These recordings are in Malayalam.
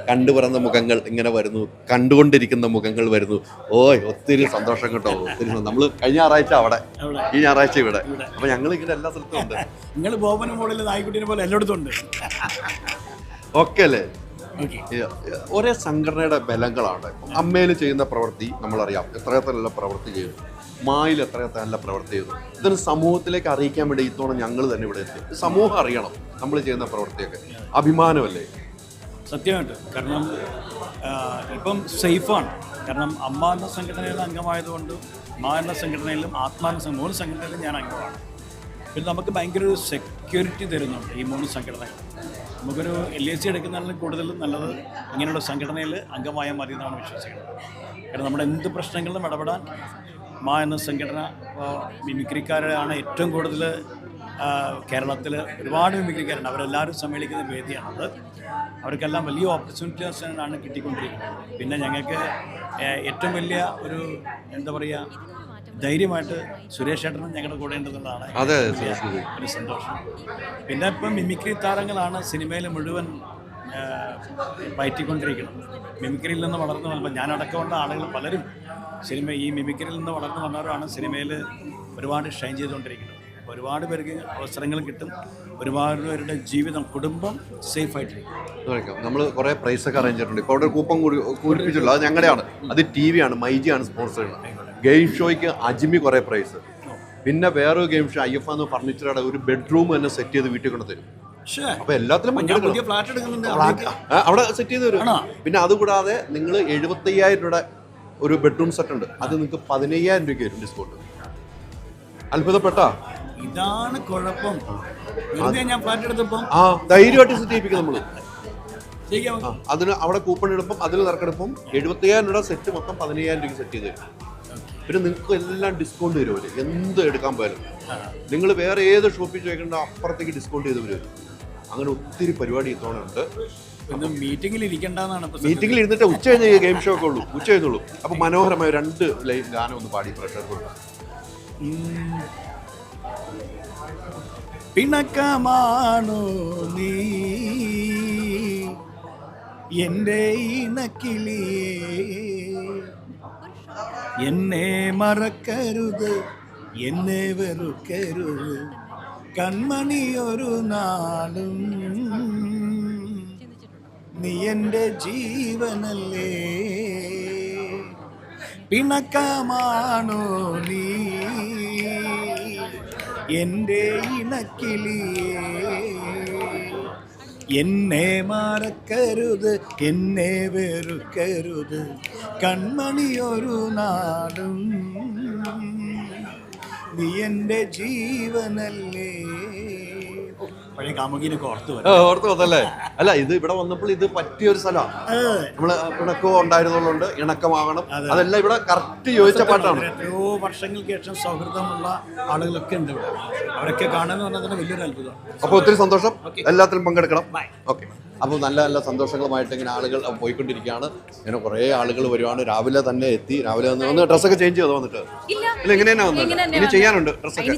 കണ്ടുപിറന്ന മുഖങ്ങൾ ഇങ്ങനെ വരുന്നു, കണ്ടുകൊണ്ടിരിക്കുന്ന മുഖങ്ങൾ വരുന്നു. ഓയ് ഒത്തിരി സന്തോഷം കേട്ടോ, ഒത്തിരി നമ്മൾ കഴിഞ്ഞ ഞായറാഴ്ച അവിടെ, ഈ ഞായറാഴ്ച ഇവിടെ. അപ്പൊ ഞങ്ങൾ ഇങ്ങനെ എല്ലാ സ്ഥലത്തും ഉണ്ട്. നിങ്ങൾ ബോബനും മോളിൽ നായ്ക്കുട്ടീനെ പോലെ എല്ലായിടത്തും ഉണ്ട്. ഓക്കെ അല്ലേ? ഒരേ സംഘടനയുടെ ബലങ്ങളാണ്. അമ്മയിൽ ചെയ്യുന്ന പ്രവൃത്തി നമ്മളറിയാം, എത്രയത്ര നല്ല പ്രവൃത്തി ചെയ്യുന്നു. മായിൽ എത്രയത്ര നല്ല പ്രവൃത്തി ചെയ്യുന്നു. ഇതിന് സമൂഹത്തിലേക്ക് അറിയിക്കാൻ വേണ്ടി ഇത്തവണ ഞങ്ങൾ തന്നെ ഇവിടെ എത്തി. സമൂഹം അറിയണം നമ്മൾ ചെയ്യുന്ന പ്രവൃത്തിയൊക്കെ. അഭിമാനമല്ലേ? സത്യമായിട്ട്. കാരണം ഇപ്പം സേഫാണ്. കാരണം അമ്മ എന്ന സംഘടനയുടെ അംഗമായതുകൊണ്ട് മാ എന്ന സംഘടനയിലും ആത്മാ എന്ന മൂന്ന് സംഘടനയിലും ഞാൻ അംഗമാണ്. പിന്നെ നമുക്ക് ഭയങ്കര ഒരു സെക്യൂരിറ്റി തരുന്നുണ്ട് ഈ മൂന്ന് സംഘടനകൾ. നമുക്കൊരു LIC എടുക്കുന്നതിലും കൂടുതലും നല്ലത് ഇങ്ങനെയുള്ള സംഘടനയിൽ അംഗമായാൽ മതി എന്നാണ് വിശ്വസിക്കുന്നത്. കാരണം നമ്മുടെ എന്ത് പ്രശ്നങ്ങളിലും ഇടപെടാൻ മാ എന്ന സംഘടന, മിമിക്രിക്കാരാണ് ഏറ്റവും കൂടുതൽ കേരളത്തിൽ. ഒരുപാട് മിമിക്രിക്കാരുണ്ട്, അവരെല്ലാവരും സമ്മേളിക്കുന്ന വേദിയാണത്. അവർക്കെല്ലാം വലിയ ഓപ്പർച്യൂണിറ്റീസാണ് കിട്ടിക്കൊണ്ടിരിക്കുന്നത്. പിന്നെ ഞങ്ങൾക്ക് ഏറ്റവും വലിയ ഒരു എന്താ പറയുക, ധൈര്യമായിട്ട് സുരേഷ് ഏട്ടനും ഞങ്ങളുടെ കൂടെ ഉണ്ടെന്നുള്ളതാണ് ഒരു സന്തോഷം. പിന്നെ ഇപ്പം മിമിക്രി താരങ്ങളാണ് സിനിമയിൽ മുഴുവൻ പയറ്റിക്കൊണ്ടിരിക്കുന്നത്. മിമിക്രിയിൽ നിന്ന് വളർന്നു വന്നപ്പോൾ ഞാനടക്കമുള്ള ആളുകൾ പലരും ഈ മിമിക്രിയിൽ നിന്ന് വളർന്നു വന്നവരാണ് സിനിമയിൽ ഒരുപാട് ഷൈൻ ചെയ്തുകൊണ്ടിരിക്കുന്നത്. ഒരുപാട് പേർക്ക് അവസരങ്ങൾ കിട്ടും, ഒരുപാട് പേരുടെ ജീവിതം, കുടുംബം സേഫ് ആയിട്ടിരിക്കും. നമ്മൾ കുറേ പ്രൈസൊക്കെ അറേഞ്ച് ചെയ്തിട്ടുണ്ട്. ഇപ്പോൾ അവിടെ കൂപ്പൺ കൂടിപ്പിച്ചുള്ളൂ, അത് ഞങ്ങളുടെയാണ്. അത് TV ആണ്, മൈജിയാണ് സ്പോൺസർ ചെയ്യുന്നത്. ഗെയിം ഷോയ്ക്ക് അജ്മി കുറേ പ്രൈസ്. പിന്നെ വേറൊരു ഗെയിം ഷോ IF എന്ന ഫർണിച്ചറുടെ ഒരു ബെഡ്റൂം തന്നെ സെറ്റ് ചെയ്ത് വീട്ടിൽ കൊണ്ട് തരും. അപ്പൊ എല്ലാത്തിലും അവിടെ സെറ്റ് ചെയ്ത് തരും. പിന്നെ അതുകൂടാതെ നിങ്ങൾ 75,000 രൂപയുടെ ഒരു ബെഡ്റൂം സെറ്റ് ഉണ്ട്, അത് നിങ്ങൾക്ക് 15,000 രൂപയ്ക്ക് വരും ഡിസ്കൗണ്ട്. അത്ഭുതപ്പെട്ടാ? ഇതാണ് കുഴപ്പം. ഞാൻ ഫ്ലാറ്റ് എടുത്തപ്പം ധൈര്യമായിട്ട് സെറ്റ് ചെയ്യിപ്പിക്കും നമ്മള്. അതിന് അവിടെ കൂപ്പൺ എടുപ്പം, അതിൽ നറുക്കെടുപ്പം 75,000 രൂപ സെറ്റ് മൊത്തം 15,000 രൂപയ്ക്ക് സെറ്റ് ചെയ്ത് തരും. പിന്നെ നിങ്ങൾക്ക് എല്ലാം ഡിസ്കൗണ്ട് തരും അവര്, എന്ത് എടുക്കാൻ പോയാലും. നിങ്ങൾ വേറെ ഏത് ഷോപ്പിൽ ചോദിക്കേണ്ട അപ്പുറത്തേക്ക് ഡിസ്കൗണ്ട് ചെയ്ത് വരും. അങ്ങനെ ഒത്തിരി പരിപാടി ഇത്തവണ ഉണ്ട്. മീറ്റിംഗിൽ ഇരിക്കേണ്ടതാണ്. മീറ്റിംഗിൽ ഇരുന്നിട്ട് ഉച്ച കഴിഞ്ഞ് ഗെയിം ഷോ ഒക്കെ ഉള്ളൂ, ഉച്ച കഴിഞ്ഞുള്ളൂ. അപ്പൊ മനോഹരമായ 2 ലൈൻ ഗാനം ഒന്ന് പാടി പ്രേക്ഷകർക്ക് കൊടുക്കാം. പിണക്കമാണോ നീ എൻ്റെ ഇണക്കിളിയേ, എന്നെ മറക്കരുത്, എന്നെ വെറുക്കരുത്, കൺമണി ഒരു നാളും നീ എൻ്റെ ജീവനല്ലേ. പിണക്കമാണോ നീ എൻ്റെ ഇണക്കിളിയേ, എന്നെ മറക്കരുത്, എന്നെ വെറുക്കരുത്, കൺമണി ഒരു നാടും നീ എൻ്റെ ജീവനല്ലേ. പഴയ കാമുകിനൊക്കെ ഓർത്ത് വന്നല്ലേ? അല്ല, ഇത് ഇവിടെ വന്നപ്പോൾ ഇത് പറ്റിയൊരു സ്ഥലമാണ്. നമ്മള് ഇണക്കവും ഉണ്ടായിരുന്നുള്ളതുകൊണ്ട് ഇണക്കമാകണം, അതെല്ലാം ഇവിടെ കറക്റ്റ് ചോദിച്ച പാട്ടാണ്. എത്രയോ വർഷങ്ങൾക്ക് ശേഷം സൗഹൃദമുള്ള ആളുകളൊക്കെ ഉണ്ട് ഇവിടെ. അവരൊക്കെ കാണുന്ന പറഞ്ഞാൽ വലിയൊരു അത്ഭുതം. അപ്പോൾ ഒത്തിരി സന്തോഷം, എല്ലാത്തിലും പങ്കെടുക്കണം. ഓക്കെ, അപ്പോൾ നല്ല നല്ല സന്തോഷങ്ങളുമായിട്ട് ഇങ്ങനെ ആളുകൾ പോയിക്കൊണ്ടിരിക്കുകയാണ്. ഇങ്ങനെ കുറേ ആളുകൾ വരുവാണ്. രാവിലെ തന്നെ എത്തി. രാവിലെ വന്ന് ഡ്രസ്സൊക്കെ ചേഞ്ച് ചെയ്തോ വന്നിട്ട്? ഇല്ല, എങ്ങനെയാണ് വന്നത്? ഇനി ചെയ്യാനുണ്ട് ഡ്രസ്സൊക്കെ?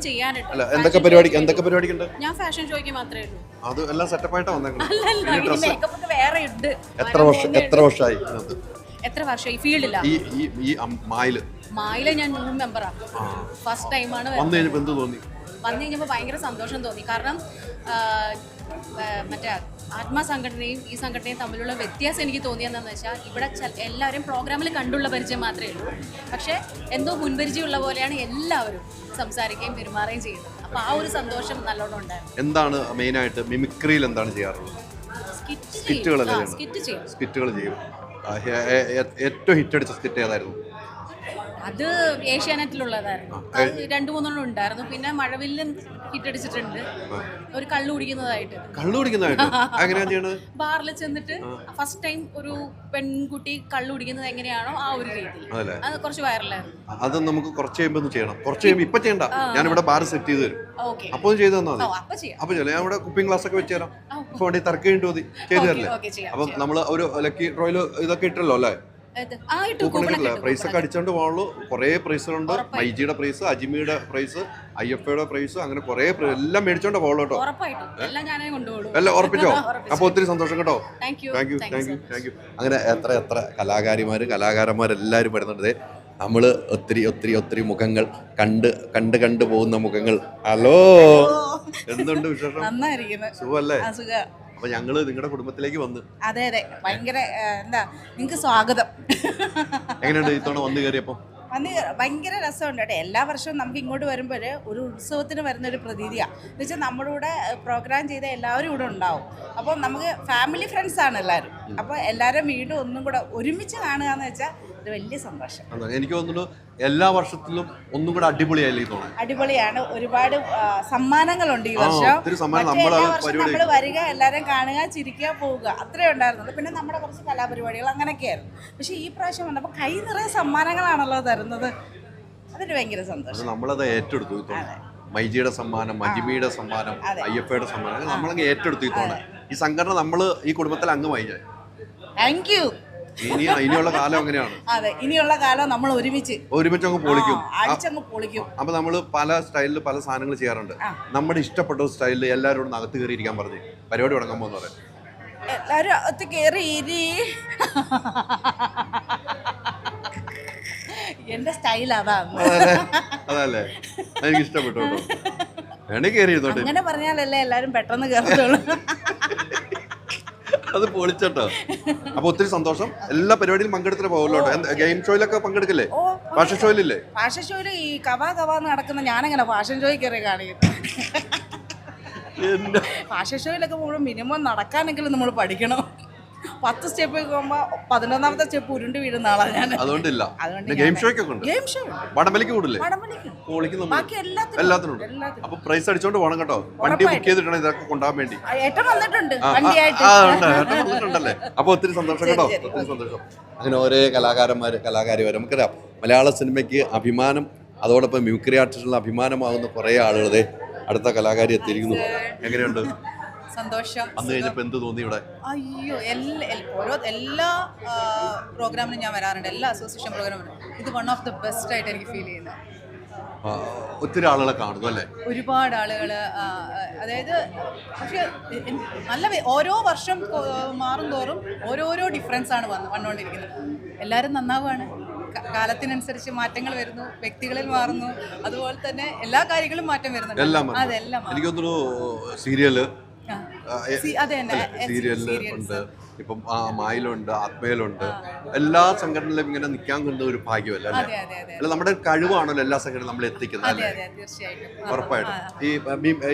അല്ല, എന്തൊക്കെ പരിപാടിക്കുണ്ട്? ഞാൻ ഫാഷൻ ഷോയ്ക്ക് മാത്രമേ ഉള്ളൂ. അത് എല്ലാം സെറ്റപ്പായിട്ടാ വന്നേക്കുന്നത്. എത്ര വർഷമായി എത്ര വർഷമായി ഫീൽഡില്ല? ഈ മായില് ഞാൻ ന്യൂ മെമ്പറാ. ഫസ്റ്റ് ടൈമാണ് വന്നു കഴിഞ്ഞപ്പോൾ എന്ത് തോന്നി? വന്നു കഴിഞ്ഞപ്പോൾ ഭയങ്കര സന്തോഷം തോന്നി. കാരണം മറ്റേ ആത്മാ സംഘടനയും ഈ സംഘടനയും തമ്മിലുള്ള വ്യത്യാസം എനിക്ക് തോന്നിയെന്താണെന്ന് വെച്ചാൽ, ഇവിടെ എല്ലാവരും പ്രോഗ്രാമിൽ കണ്ടുള്ള പരിചയം മാത്രമേ ഉള്ളൂ. പക്ഷേ എന്തോ മുൻപരിചയമുള്ള പോലെയാണ് എല്ലാവരും സംസാരിക്കുകയും പെരുമാറുകയും ചെയ്യുന്നത്. അപ്പോൾ ആ ഒരു സന്തോഷം നല്ലോണം ഉണ്ടായിരുന്നു. എന്താണ് മെയിനായിട്ട് മിമിക്രിയിൽ എന്താണ് ചെയ്യാറുള്ളത്? സ്കിറ്റുകൾ ചെയ്യും. ഏറ്റവും ഹിറ്റ് അടിച്ച സ്കിറ്റ് ഏതായിരുന്നു? അത് ഏഷ്യാനെറ്റിലുള്ളതായിരുന്നു. 2-3 ഉണ്ടായിരുന്നു. പിന്നെ മഴവില്ലും ഹിറ്റ് അടിച്ചിട്ടുണ്ട്. ഒരു കള്ളു കുടിക്കുന്നതായിട്ട്. ബാറിൽ ചെന്നിട്ട് ഫസ്റ്റ് ടൈം ഒരു പെൺകുട്ടി കള്ളു കുടിക്കുന്നത് എങ്ങനെയാണോ ആ ഒരു രീതിയിൽ അത് കുറച്ച് വൈറലായിരുന്നു. അത് നമുക്ക് കുറച്ച് കഴിയുമ്പോൾ ചെയ്യണം. കുറച്ച് കഴിയുമ്പോൾ ഇപ്പൊ ചെയ്യണ്ട, ഞാനിവിടെ ബാർ സെറ്റ് ചെയ്ത് തരും. അപ്പോൾ ചെയ്ത് തന്നാൽ മതി. അപ്പൊ ഞാൻ ഇവിടെ കുപ്പിംഗ് ഗ്ലാസ് ഒക്കെ വെച്ച് തരാം. ഇപ്പൊ വേണ്ടി തർക്കം മതി, ചെയ്തു തരില്ലേ? അപ്പൊ നമ്മള് ഒരു ലക്കി ഡ്രോയില് ഇതൊക്കെ ഇട്ടല്ലോ അല്ലേ? പ്രൈസ് ഒക്കെ അടിച്ചോണ്ട് പോകുള്ളൂ. കുറേ പ്രൈസുകളുണ്ട്. മൈജിയുടെ പ്രൈസ്, അജ്മിയുടെ പ്രൈസ്, IFAയുടെ പ്രൈസ് അങ്ങനെ കുറെ എല്ലാം മേടിച്ചോണ്ട് പോകല്ലോ കേട്ടോ. ഉറപ്പായിട്ടും എല്ലാം ഞാനേ കൊണ്ടുപോകും. എല്ലാം ഉറപ്പിച്ചോ? അപ്പൊ ഒത്തിരി സന്തോഷം കേട്ടോ. Thank you. Thank you thank you thank you. അങ്ങനെ എത്ര കലാകാരന്മാരെല്ലാവരും വരുന്നുണ്ട്. നമ്മൾ ഒത്തിരി മുഖങ്ങൾ കണ്ട് പോകുന്ന മുഖങ്ങൾ. ഹലോ, എന്തുണ്ട് വിശേഷം? നന്നായിരിക്കുന്നു. സുഖല്ലേ? അപ്പൊ ഞങ്ങള് നിങ്ങളുടെ കുടുംബത്തിലേക്ക് വന്ന്. അതെ ഭയങ്കര എന്താ നിങ്ങൾക്ക് സ്വാഗതം. എങ്ങനെയുണ്ട് ഇത്തവണ വന്നു കയറിയപ്പോ? അന്ന് ഭയങ്കര രസമുണ്ട് കേട്ടോ. എല്ലാ വർഷവും നമുക്ക് ഇങ്ങോട്ട് വരുമ്പോൾ ഒരു ഉത്സവത്തിന് വരുന്നൊരു പ്രതീതിയാണ്. എന്ന് വെച്ചാൽ നമ്മുടെ കൂടെ പ്രോഗ്രാം ചെയ്ത എല്ലാവരും ഇവിടെ ഉണ്ടാവും. അപ്പോൾ നമുക്ക് ഫാമിലി ഫ്രണ്ട്സാണ് എല്ലാവരും. അപ്പോൾ എല്ലാവരും വീണ്ടും ഒന്നും കൂടെ ഒരുമിച്ച് കാണുക എന്ന് വെച്ചാൽ ഒരു വലിയ സന്തോഷം. എനിക്ക് തോന്നുന്നു എല്ലാ വർഷത്തിലും ഒന്നും കൂടെ അടിപൊളിയായില്ലേ തോന്നുന്നു. അടിപൊളിയാണ്. ഒരുപാട് സമ്മാനങ്ങളുണ്ട് ഈ വർഷം. നമ്മൾ വരിക, എല്ലാവരും കാണുക, ചിരിക്കുക, പോവുക, അത്രേ ഉണ്ടായിരുന്നുള്ളൂ. പിന്നെ നമ്മുടെ കുറച്ച് കലാപരിപാടികൾ അങ്ങനെയൊക്കെയായിരുന്നു. പക്ഷെ ഈ പ്രാവശ്യം വന്നപ്പോൾ കൈ നിറയെ സമ്മാനങ്ങളാണല്ലോ തരുന്നത്. അതൊരു ഭയങ്കര സന്തോഷം. നമ്മളത് ഏറ്റെടുത്തു. മൈജിയുടെ സമ്മാനം, അജിമിയുടെ സമ്മാനം, IFAയുടെ സമ്മാനം നമ്മളങ്ങ് ഏറ്റെടുത്തു. ഈ സംഘടന നമ്മൾ ഈ കുടുംബത്തിലെ അംഗമായി. Thank you. ഇനിയുള്ള കാലം അങ്ങനെയാണ്. അതെ, ഇനിയുള്ള കാലം നമ്മൾ ഒരുമിച്ച് അങ്ങ് പൊളിക്കും, അടിച്ചങ്ങ് പൊളിക്കും. അപ്പൊ നമ്മള് പല സ്റ്റൈലിൽ പല സാധനങ്ങൾ ചെയ്യാറുണ്ട്. നമ്മുടെ ഇഷ്ടപ്പെട്ട സ്റ്റൈലിൽ എല്ലാവരോടും അകത്ത് കയറി ഇരിക്കാൻ പറഞ്ഞു പരിപാടി തുടങ്ങാൻ പോകുന്ന പറയാം. എല്ലാരും അകത്ത് കയറി ഇരി. എന്റെ സ്റ്റൈൽ അതാണ്. അതല്ലേ, എനിക്ക് ഇഷ്ടപ്പെട്ടു കേട്ടോ. വേണേ കയറി ഇരുന്നോട്ടെ. അങ്ങനെ പറഞ്ഞാലല്ലേ എല്ലാരും പെട്ടെന്ന് കയറത്തുള്ളൂ. അത് പൊളിച്ചോട്ടോ. അപ്പൊ ഒത്തിരി സന്തോഷം. എല്ലാ പരിപാടിയിലും പങ്കെടുത്തിട്ട് പോകുമല്ലോ. ഗെയിം ഷോയിലൊക്കെ പങ്കെടുക്കില്ലേ? ഫാഷൻ ഷോയിലില്ലേ? ഫാഷൻ ഷോയില് ഈ കവാന്ന് നടക്കുന്ന ഞാനെങ്ങനെ ഫാഷൻ ഷോയിൽ കയറി കാണിക്കുന്നു? ഫാഷൻ ഷോയിലൊക്കെ പോകുമ്പോൾ മിനിമം നടക്കാനെങ്കിലും നമ്മൾ പഠിക്കണം. 10 സ്റ്റെപ്പ് പോകുമ്പോ 11ാമത്തെ സ്റ്റെപ്പ് ഉരുണ്ട് വീഴുന്ന ആളാണ് ഞാൻ. അതുകൊണ്ടില്ല. ഗെയിം ഷോയ്ക്കൊക്കെ ഉണ്ട്. വടംവലിക്ക് കൂടില്ലേ? എല്ലാത്തിനും. അപ്പൊ പ്രൈസ് അടിച്ചോണ്ട് പോകണം കേട്ടോ. വണ്ടി ബുക്ക് ചെയ്തിട്ടാണ് ഇതൊക്കെ കൊണ്ടുപോകാൻ വേണ്ടി. വന്നിട്ടുണ്ടല്ലേ? അപ്പൊ ഒത്തിരി സന്തോഷം കേട്ടോ. ഒത്തിരി സന്തോഷം. അങ്ങനെ ഓരോ കലാകാരിമാർ നമുക്കറിയാം. മലയാള സിനിമയ്ക്ക് അഭിമാനം, അതോടൊപ്പം മ്യൂക്രി ആർട്ടിസ്റ്റുള്ള അഭിമാനമാകുന്ന കുറെ ആളുകളെ അടുത്ത കലാകാരി എത്തിയിരിക്കുന്നു. എങ്ങനെയുണ്ട്? സന്തോഷം. അന്ന് കഴിഞ്ഞപ്പോൾ എന്ത് തോന്നി ഇവിടെ? അയ്യോ, എല്ലാ പ്രോഗ്രാമിനും ഞാൻ വരാറുണ്ട്, എല്ലാ അസോസിയേഷൻ പ്രോഗ്രാമിനും. ഇത് വൺ ഓഫ് ദ ബെസ്റ്റ് ആയിട്ട് എനിക്ക് ഫീൽ ചെയ്യുന്നത്. ഒത്തിരി ആളുകളെ കാണുന്നു അല്ലേ? ഒരുപാട് ആളുകൾ. അതായത് പക്ഷെ നല്ല ഓരോ വർഷം മാറും തോറും ഓരോരോ ഡിഫറൻസ് ആണ് വന്നുകൊണ്ടിരിക്കുന്നത്. എല്ലാവരും നന്നാവുകയാണ്. കാലത്തിനനുസരിച്ച് മാറ്റങ്ങൾ വരുന്നു, വ്യക്തികളിൽ മാറുന്നു, അതുപോലെ തന്നെ എല്ലാ കാര്യങ്ങളും മാറ്റം വരുന്നുണ്ട്. അതെല്ലാം എനിക്ക് തോന്നുന്നു സീരിയല് ഉണ്ട്, ഇപ്പം മായിലുണ്ട്, ആത്മയിലുണ്ട്, എല്ലാ സംഘടനയിലും ഇങ്ങനെ നിൽക്കാൻ കൊണ്ട് ഒരു ഭാഗ്യമല്ല അല്ലേ? അല്ല, നമ്മുടെ കഴിവാണല്ലോ എല്ലാ സംഘടനയും നമ്മൾ എത്തിക്കുന്നത് അല്ലേ? ഉറപ്പായിട്ടും.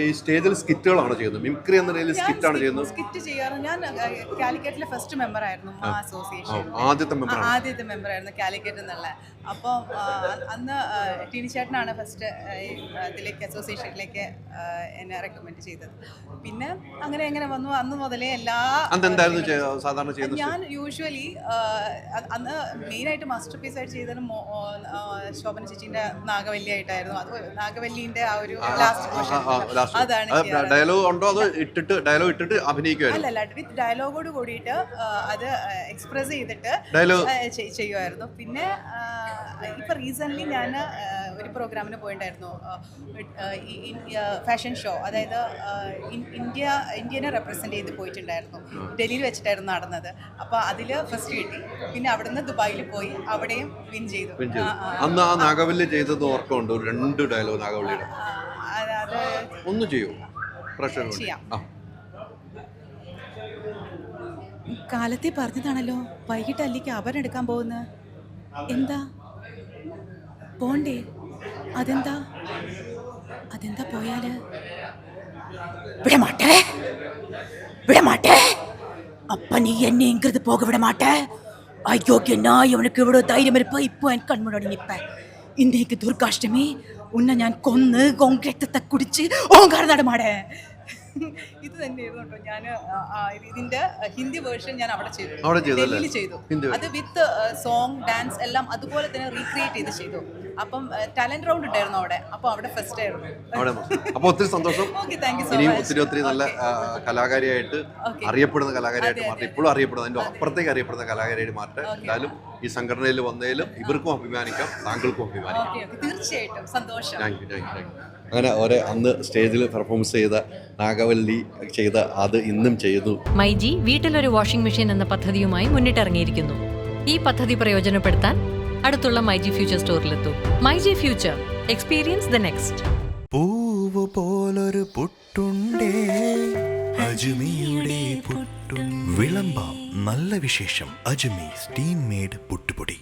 ഈ സ്റ്റേജിൽ സ്കിറ്റുകളാണോ ചെയ്യുന്നത്? മിമിക്രി എന്ന നിലയിൽ സ്കിറ്റാണ് ചെയ്യുന്നത്? സ്കിറ്റ് ചെയ്യാറ് ഞാൻ കാലിക്കറ്റിലെ ഫസ്റ്റ് മെമ്പർ ആയിരുന്നു. അസോസിയേഷൻ ആദ്യത്തെ മെമ്പർ ആയിരുന്നു കാലിക്കറ്റ് എന്നുള്ള. അപ്പോൾ അന്ന് ടിനി ചേട്ടനാണ് ഫസ്റ്റ് ഇതിലേക്ക് അസോസിയേഷനിലേക്ക് എന്നെ റെക്കമെൻഡ് ചെയ്തത്. പിന്നെ അങ്ങനെ വന്നു. അന്ന് മുതലേ ഞാൻ യൂഷ്വലി അന്ന് മെയിനായിട്ട് മാസ്റ്റർ പീസ് ആയിട്ട് ചെയ്തത് ശോഭന ചേച്ചീൻ്റെ നാഗവല്ലി ആയിട്ടായിരുന്നു. അത് നാഗവല്ലിന്റെ ആ ഒരു ലാസ്റ്റ് അതാണ്. അല്ലല്ല, വിത്ത് ഡയലോഗോട് കൂടിയിട്ട് അത് എക്സ്പ്രസ് ചെയ്തിട്ട് ചെയ്യുമായിരുന്നു. പിന്നെ ഇപ്പൊ റീസെന്റ് ഞാൻ ഒരു പ്രോഗ്രാമിന് പോയിട്ടുണ്ടായിരുന്നു, ഫാഷൻ ഷോ. അതായത് ഇന്ത്യനെ റെപ്രസെന്റ് ചെയ്ത് പോയിട്ടുണ്ടായിരുന്നു. ഡൽഹിയിൽ വെച്ചിട്ടായിരുന്നു നടന്നത്. അപ്പൊ അതില് ഫസ്റ്റ് കിട്ടി. പിന്നെ അവിടുന്ന് ദുബായിൽ പോയി, അവിടെയും വിൻ ചെയ്തു. അന്ന് ആ നാഗവല്ലി ചെയ്തത് ഓർക്കുന്നുണ്ട്. 2 ഡയലോഗ് നാഗവല്ലിയുടെ ഒന്ന് ചെയ്യൂ. കാലത്തെ പറഞ്ഞതാണല്ലോ വൈകിട്ട് അല്ലിക്ക് അവരെടുക്കാൻ പോകുന്നത്. എന്താ പോണ്ടേ? അതെന്താ പോയാല്? விடமாட்டே அப்ப நீ என்ன எங்கிறது போக விட மாட்டே. அயோக்கிய நாய், உனக்கு எவ்வளவு தைரியம் இருப்ப? இப்போ என் கண் முன்னாடி நிற்ப. இன்னைக்கு துர்காஷ்டமி, உன்னை ഞാൻ കൊന്ന് രക്തത്തെ കുടിച്ച് ഓങ്കാരം നടമാടേ. ഇത് തന്നെയായിരുന്നു കേട്ടോ. ഞാൻ ഇതിന്റെ ഹിന്ദി വേർഷൻ ഞാൻ അവിടെ ചെയ്തു, ഡൽഹിയിൽ ചെയ്തു. അത് വിത്ത് സോങ്, ഡാൻസ് എല്ലാം അതുപോലെ തന്നെ റീക്രിയേറ്റ് ചെയ്ത് ചെയ്തു. അപ്പം ടാലന്റ് റൗണ്ട് ഉണ്ടായിരുന്നു അവിടെ, അപ്പോൾ അവിടെ ഫസ്റ്റ് ആയിരുന്നു. അവിടെ അപ്പോൾ ഒത്തിരി സന്തോഷം. ഓക്കെ, താങ്ക് യു സോ ഇനിയും മച്ച്. ഒത്തിരി നല്ല കലാകാരിയായിട്ട് അറിയപ്പെടുന്ന കലാകാരിയായിട്ട് മാറട്ടെ. ഇപ്പോഴും അറിയപ്പെടുന്ന അതിൻ്റെ അപ്പുറത്തേക്ക് അറിയപ്പെടുന്ന കലാകാരിയായിട്ട് മാറട്ടെ. എന്തായാലും ഈ സംഘടനയിൽ വന്നതിലും ഇവർക്കും അഭിമാനിക്കാം, താങ്കൾക്കും അഭിമാനിക്കാം. ഓക്കെ, തീർച്ചയായിട്ടും സന്തോഷം. Thank you. അങ്ങനെ അന്ന് സ്റ്റേജിൽ പെർഫോമൻസ് ചെയ്ത നാഗവല്ലി ചെയ്ത അത് ഇന്നും ചെയ്യുന്നു. മൈജി വീട്ടിലൊരു വാഷിംഗ് മെഷീൻ എന്ന പദ്ധതിയുമായി മുന്നിട്ടിറങ്ങിയിരിക്കുന്നു. ഈ പദ്ധതി പ്രയോജനപ്പെടുത്താൻ അടുത്തുള്ള മൈജി ഫ്യൂച്ചർ സ്റ്റോറിലെത്തൂ. MyG future, experience the next. പൂവ് പോലൊരു പുട്ടുണ്ടേ അജ്മിയുടെ പുട്ടും. വിളമ്പാം നല്ല വിശേഷം. അജ്മി സ്റ്റീം മെയ്ഡ് പുട്ടുപൊടി.